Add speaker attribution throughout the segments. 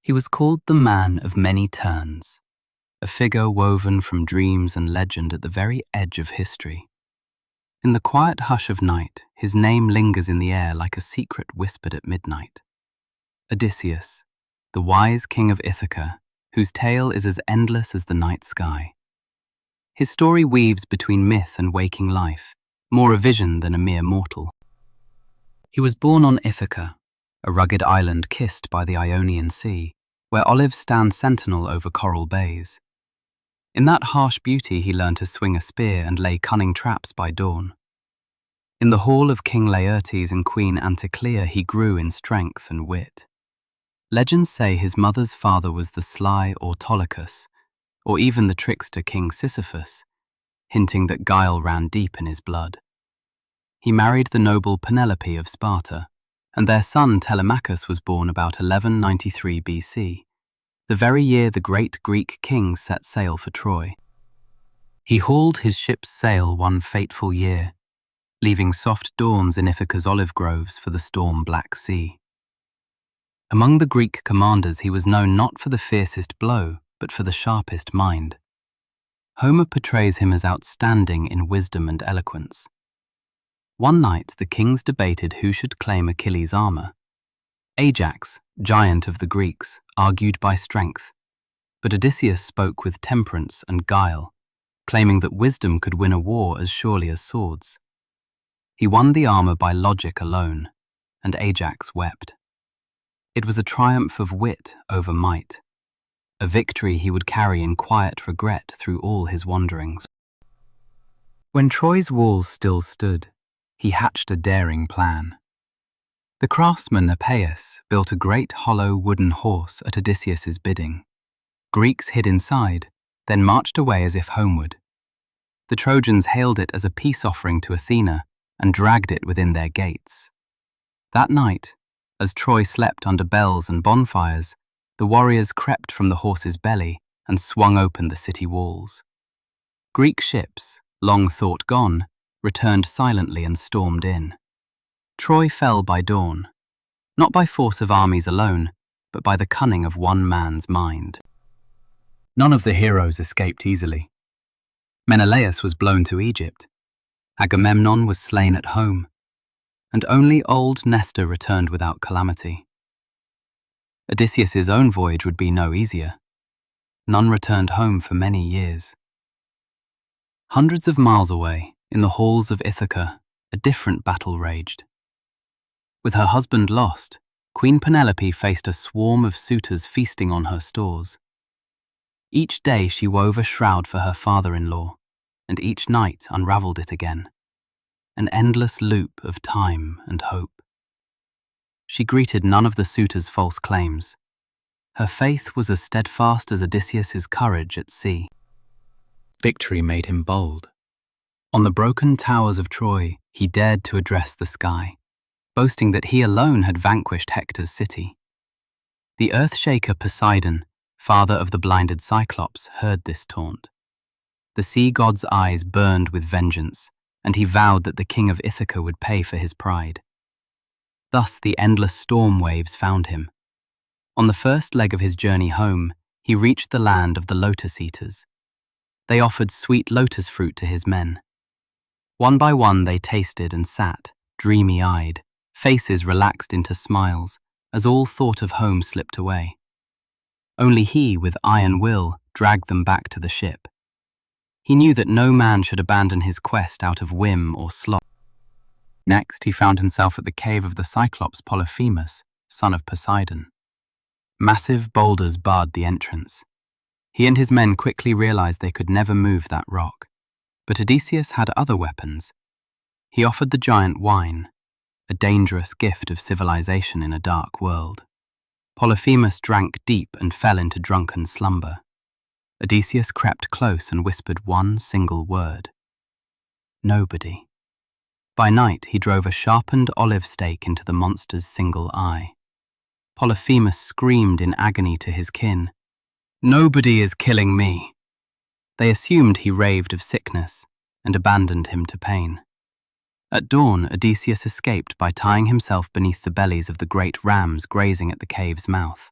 Speaker 1: He was called the man of many turns, a figure woven from dreams and legend at the very edge of history. In the quiet hush of night, his name lingers in the air like a secret whispered at midnight. Odysseus, the wise king of Ithaca, whose tale is as endless as the night sky. His story weaves between myth and waking life, more a vision than a mere mortal. He was born on Ithaca, a rugged island kissed by the Ionian Sea, where olives stand sentinel over coral bays. In that harsh beauty he learned to swing a spear and lay cunning traps by dawn. In the hall of King Laertes and Queen Anticlea he grew in strength and wit. Legends say his mother's father was the sly Autolycus, or even the trickster King Sisyphus, hinting that guile ran deep in his blood. He married the noble Penelope of Sparta, and their son Telemachus was born about 1193 BC, the very year the great Greek kings set sail for Troy. He hauled his ship's sail one fateful year, leaving soft dawns in Ithaca's olive groves for the storm-black sea. Among the Greek commanders he was known not for the fiercest blow, but for the sharpest mind. Homer portrays him as outstanding in wisdom and eloquence. One night the kings debated who should claim Achilles' armor. Ajax, giant of the Greeks, argued by strength, but Odysseus spoke with temperance and guile, claiming that wisdom could win a war as surely as swords. He won the armor by logic alone, and Ajax wept. It was a triumph of wit over might, a victory he would carry in quiet regret through all his wanderings. When Troy's walls still stood, he hatched a daring plan. The craftsman Epeius built a great hollow wooden horse at Odysseus's bidding. Greeks hid inside, then marched away as if homeward. The Trojans hailed it as a peace offering to Athena and dragged it within their gates. That night, as Troy slept under bells and bonfires, the warriors crept from the horse's belly and swung open the city walls. Greek ships, long thought gone, returned silently and stormed in. Troy fell by dawn, not by force of armies alone, but by the cunning of one man's mind. None of the heroes escaped easily. Menelaus was blown to Egypt, Agamemnon was slain at home, and only old Nestor returned without calamity. Odysseus's own voyage would be no easier. None returned home for many years. Hundreds of miles away, in the halls of Ithaca, a different battle raged. With her husband lost, Queen Penelope faced a swarm of suitors feasting on her stores. Each day she wove a shroud for her father-in-law, and each night unravelled it again, an endless loop of time and hope. She greeted none of the suitors' false claims. Her faith was as steadfast as Odysseus's courage at sea. Victory made him bold. On the broken towers of Troy, he dared to address the sky, boasting that he alone had vanquished Hector's city. The earth-shaker Poseidon, father of the blinded Cyclops, heard this taunt. The sea god's eyes burned with vengeance, and he vowed that the king of Ithaca would pay for his pride. Thus the endless storm waves found him. On the first leg of his journey home, he reached the land of the lotus eaters. They offered sweet lotus fruit to his men. One by one they tasted and sat, dreamy-eyed, faces relaxed into smiles, as all thought of home slipped away. Only he, with iron will, dragged them back to the ship. He knew that no man should abandon his quest out of whim or sloth. Next, he found himself at the cave of the Cyclops Polyphemus, son of Poseidon. Massive boulders barred the entrance. He and his men quickly realized they could never move that rock. But Odysseus had other weapons. He offered the giant wine, a dangerous gift of civilization in a dark world. Polyphemus drank deep and fell into drunken slumber. Odysseus crept close and whispered one single word. Nobody. By night he drove a sharpened olive stake into the monster's single eye. Polyphemus screamed in agony to his kin, "Nobody is killing me." They assumed he raved of sickness and abandoned him to pain. At dawn, Odysseus escaped by tying himself beneath the bellies of the great rams grazing at the cave's mouth.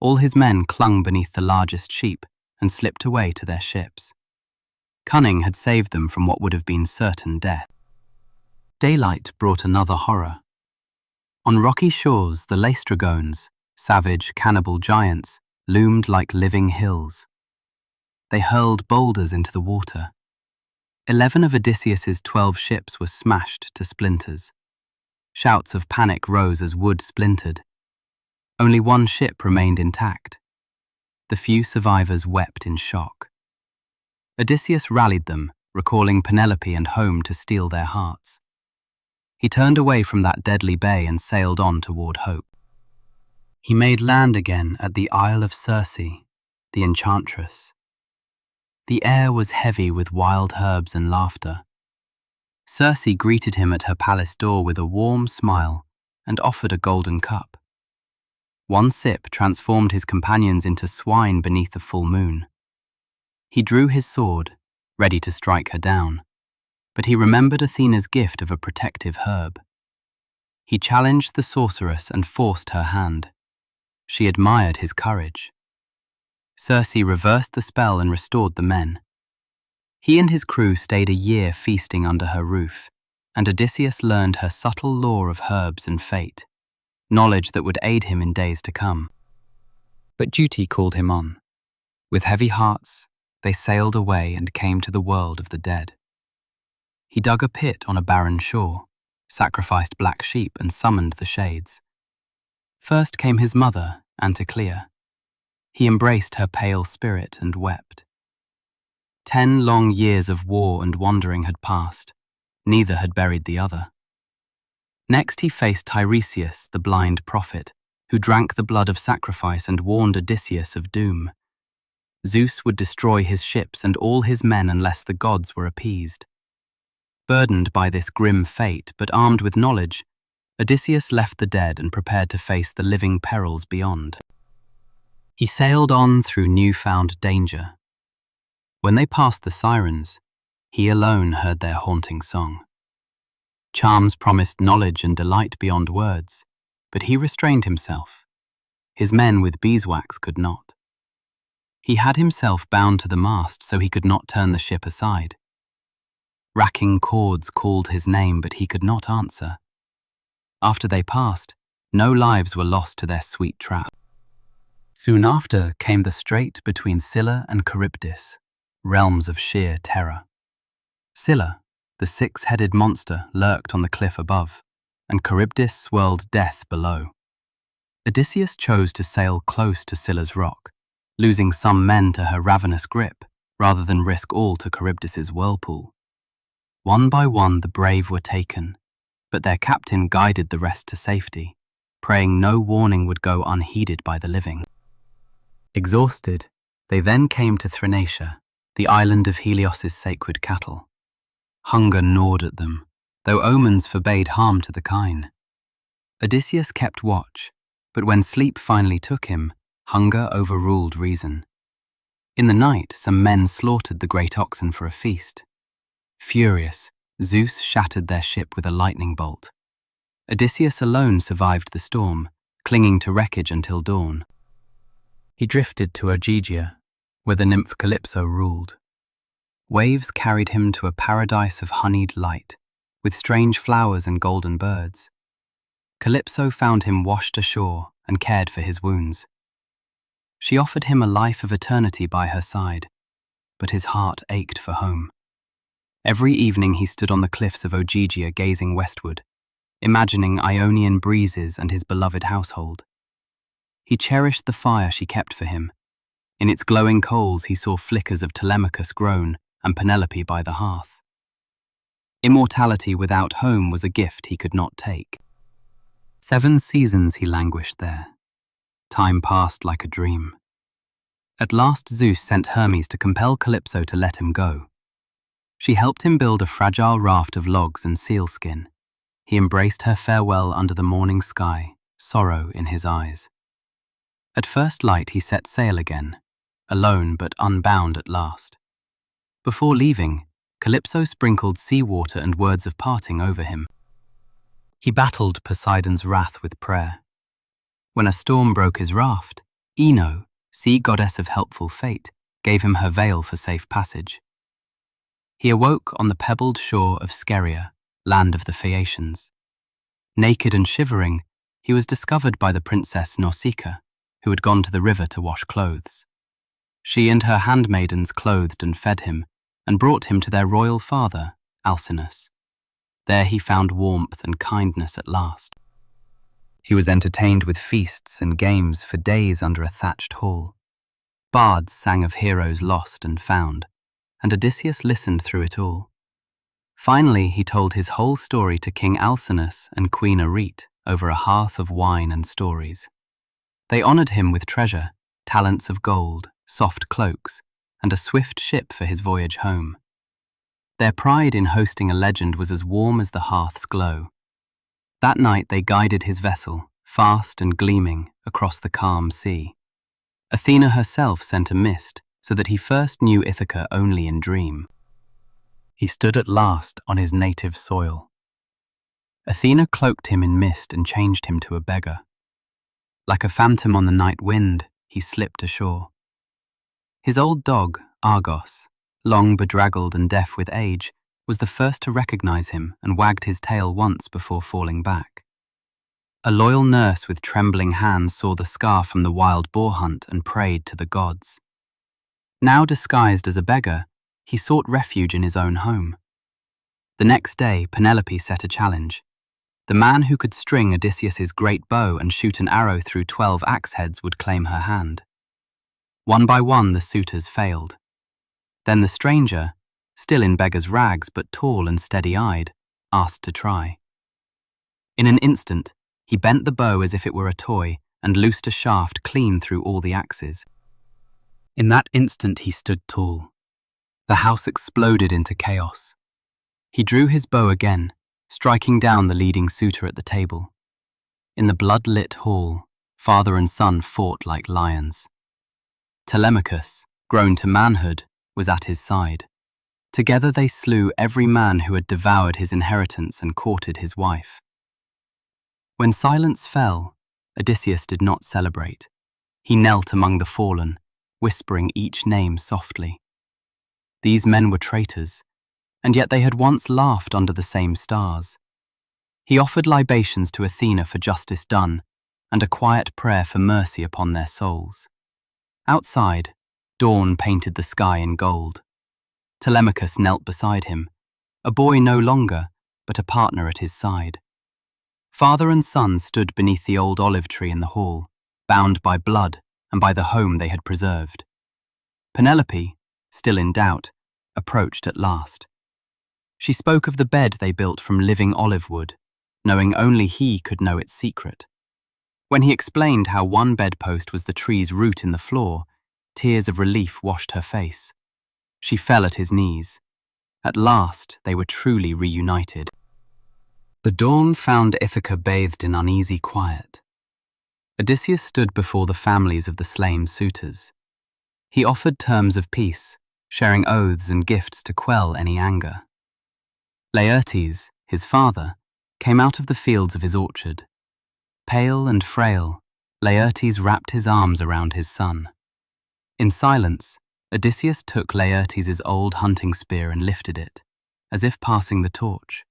Speaker 1: All his men clung beneath the largest sheep and slipped away to their ships. Cunning had saved them from what would have been certain death. Daylight brought another horror. On rocky shores, the Laestrygons, savage, cannibal giants, loomed like living hills. They hurled boulders into the water. 11 of Odysseus's 12 ships were smashed to splinters. Shouts of panic rose as wood splintered. Only one ship remained intact. The few survivors wept in shock. Odysseus rallied them, recalling Penelope and home to steal their hearts. He turned away from that deadly bay and sailed on toward hope. He made land again at the Isle of Circe, the enchantress. The air was heavy with wild herbs and laughter. Circe greeted him at her palace door with a warm smile and offered a golden cup. One sip transformed his companions into swine beneath the full moon. He drew his sword, ready to strike her down, but he remembered Athena's gift of a protective herb. He challenged the sorceress and forced her hand. She admired his courage. Circe reversed the spell and restored the men. He and his crew stayed a year feasting under her roof, and Odysseus learned her subtle lore of herbs and fate, knowledge that would aid him in days to come. But duty called him on. With heavy hearts, they sailed away and came to the world of the dead. He dug a pit on a barren shore, sacrificed black sheep and summoned the shades. First came his mother, Anticlea. He embraced her pale spirit and wept. 10 long years of war and wandering had passed. Neither had buried the other. Next he faced Tiresias, the blind prophet, who drank the blood of sacrifice and warned Odysseus of doom. Zeus would destroy his ships and all his men unless the gods were appeased. Burdened by this grim fate, but armed with knowledge, Odysseus left the dead and prepared to face the living perils beyond. He sailed on through newfound danger. When they passed the sirens, he alone heard their haunting song. Charms promised knowledge and delight beyond words, but he restrained himself. His men with beeswax could not. He had himself bound to the mast so he could not turn the ship aside. Racking cords called his name, but he could not answer. After they passed, no lives were lost to their sweet trap. Soon after came the strait between Scylla and Charybdis, realms of sheer terror. Scylla, the 6-headed monster, lurked on the cliff above, and Charybdis swirled death below. Odysseus chose to sail close to Scylla's rock, losing some men to her ravenous grip, rather than risk all to Charybdis's whirlpool. One by one the brave were taken, but their captain guided the rest to safety, praying no warning would go unheeded by the living. Exhausted, they then came to Thrinacia, the island of Helios's sacred cattle. Hunger gnawed at them, though omens forbade harm to the kine. Odysseus kept watch, but when sleep finally took him, hunger overruled reason. In the night, some men slaughtered the great oxen for a feast. Furious, Zeus shattered their ship with a lightning bolt. Odysseus alone survived the storm, clinging to wreckage until dawn. He drifted to Ogygia, where the nymph Calypso ruled. Waves carried him to a paradise of honeyed light, with strange flowers and golden birds. Calypso found him washed ashore and cared for his wounds. She offered him a life of eternity by her side, but his heart ached for home. Every evening he stood on the cliffs of Ogygia gazing westward, imagining Ionian breezes and his beloved household. He cherished the fire she kept for him. In its glowing coals he saw flickers of Telemachus grown and Penelope by the hearth. Immortality without home was a gift he could not take. 7 seasons he languished there. Time passed like a dream. At last Zeus sent Hermes to compel Calypso to let him go. She helped him build a fragile raft of logs and sealskin. He embraced her farewell under the morning sky, sorrow in his eyes. At first light he set sail again, alone but unbound at last. Before leaving, Calypso sprinkled seawater and words of parting over him. He battled Poseidon's wrath with prayer. When a storm broke his raft, Ino, sea goddess of helpful fate, gave him her veil for safe passage. He awoke on the pebbled shore of Scheria, land of the Phaeacians. Naked and shivering, he was discovered by the princess Nausicaa, who had gone to the river to wash clothes. She and her handmaidens clothed and fed him, and brought him to their royal father, Alcinous. There he found warmth and kindness at last. He was entertained with feasts and games for days under a thatched hall. Bards sang of heroes lost and found, and Odysseus listened through it all. Finally, he told his whole story to King Alcinous and Queen Arete over a hearth of wine and stories. They honored him with treasure, talents of gold, soft cloaks, and a swift ship for his voyage home. Their pride in hosting a legend was as warm as the hearth's glow. That night they guided his vessel, fast and gleaming, across the calm sea. Athena herself sent a mist, so that he first knew Ithaca only in dream. He stood at last on his native soil. Athena cloaked him in mist and changed him to a beggar. Like a phantom on the night wind, he slipped ashore. His old dog, Argos, long bedraggled and deaf with age, was the first to recognize him and wagged his tail once before falling back. A loyal nurse with trembling hands saw the scar from the wild boar hunt and prayed to the gods. Now disguised as a beggar, he sought refuge in his own home. The next day, Penelope set a challenge. The man who could string Odysseus's great bow and shoot an arrow through 12 axe heads would claim her hand. One by one, the suitors failed. Then the stranger, still in beggar's rags but tall and steady-eyed, asked to try. In an instant, he bent the bow as if it were a toy and loosed a shaft clean through all the axes. In that instant he stood tall. The house exploded into chaos. He drew his bow again, striking down the leading suitor at the table. In the blood-lit hall, father and son fought like lions. Telemachus, grown to manhood, was at his side. Together they slew every man who had devoured his inheritance and courted his wife. When silence fell, Odysseus did not celebrate. He knelt among the fallen, whispering each name softly. These men were traitors, and yet they had once laughed under the same stars. He offered libations to Athena for justice done, and a quiet prayer for mercy upon their souls. Outside, dawn painted the sky in gold. Telemachus knelt beside him, a boy no longer, but a partner at his side. Father and son stood beneath the old olive tree in the hall, bound by blood and by the home they had preserved. Penelope, still in doubt, approached at last. She spoke of the bed they built from living olive wood, knowing only he could know its secret. When he explained how one bedpost was the tree's root in the floor, tears of relief washed her face. She fell at his knees. At last they were truly reunited. The dawn found Ithaca bathed in uneasy quiet. Odysseus stood before the families of the slain suitors. He offered terms of peace, sharing oaths and gifts to quell any anger. Laertes, his father, came out of the fields of his orchard. Pale and frail, Laertes wrapped his arms around his son. In silence, Odysseus took Laertes' old hunting spear and lifted it, as if passing the torch.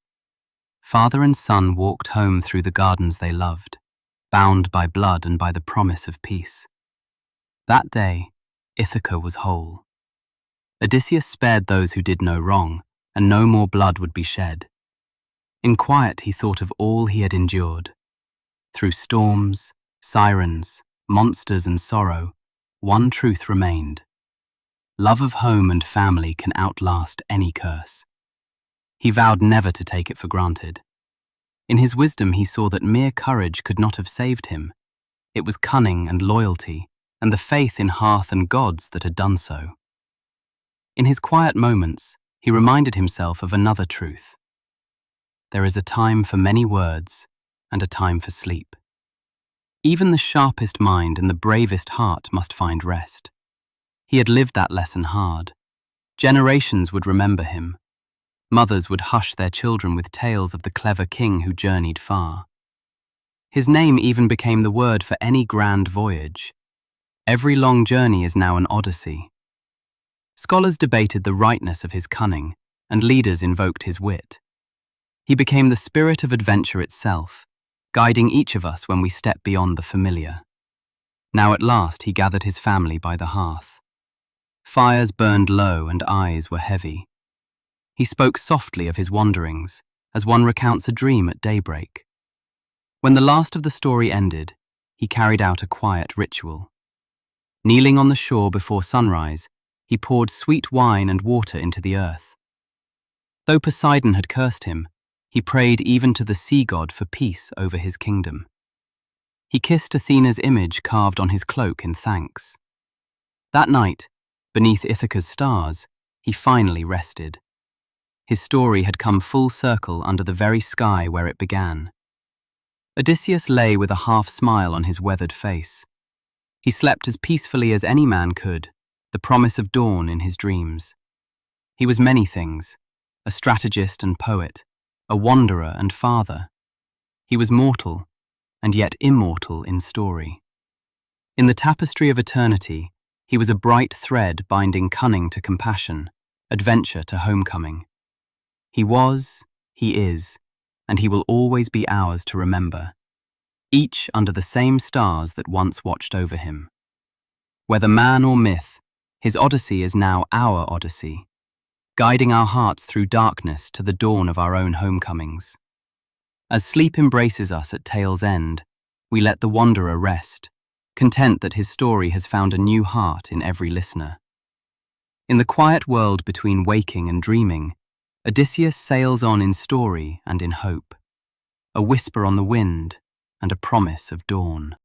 Speaker 1: Father and son walked home through the gardens they loved, bound by blood and by the promise of peace. That day, Ithaca was whole. Odysseus spared those who did no wrong, and no more blood would be shed. In quiet he thought of all he had endured. Through storms, sirens, monsters and sorrow, one truth remained. Love of home and family can outlast any curse. He vowed never to take it for granted. In his wisdom he saw that mere courage could not have saved him. It was cunning and loyalty, and the faith in hearth and gods that had done so. In his quiet moments, he reminded himself of another truth. There is a time for many words, and a time for sleep. Even the sharpest mind and the bravest heart must find rest. He had lived that lesson hard. Generations would remember him. Mothers would hush their children with tales of the clever king who journeyed far. His name even became the word for any grand voyage. Every long journey is now an Odyssey. Scholars debated the rightness of his cunning, and leaders invoked his wit. He became the spirit of adventure itself, guiding each of us when we step beyond the familiar. Now at last he gathered his family by the hearth. Fires burned low and eyes were heavy. He spoke softly of his wanderings, as one recounts a dream at daybreak. When the last of the story ended, he carried out a quiet ritual. Kneeling on the shore before sunrise, he poured sweet wine and water into the earth. Though Poseidon had cursed him, he prayed even to the sea god for peace over his kingdom. He kissed Athena's image carved on his cloak in thanks. That night, beneath Ithaca's stars, he finally rested. His story had come full circle under the very sky where it began. Odysseus lay with a half-smile on his weathered face. He slept as peacefully as any man could, the promise of dawn in his dreams. He was many things, a strategist and poet, a wanderer and father. He was mortal, and yet immortal in story. In the tapestry of eternity, he was a bright thread binding cunning to compassion, adventure to homecoming. He was, he is, and he will always be ours to remember, each under the same stars that once watched over him. Whether man or myth, his Odyssey is now our Odyssey, guiding our hearts through darkness to the dawn of our own homecomings. As sleep embraces us at tale's end, we let the wanderer rest, content that his story has found a new heart in every listener. In the quiet world between waking and dreaming, Odysseus sails on in story and in hope, a whisper on the wind and a promise of dawn.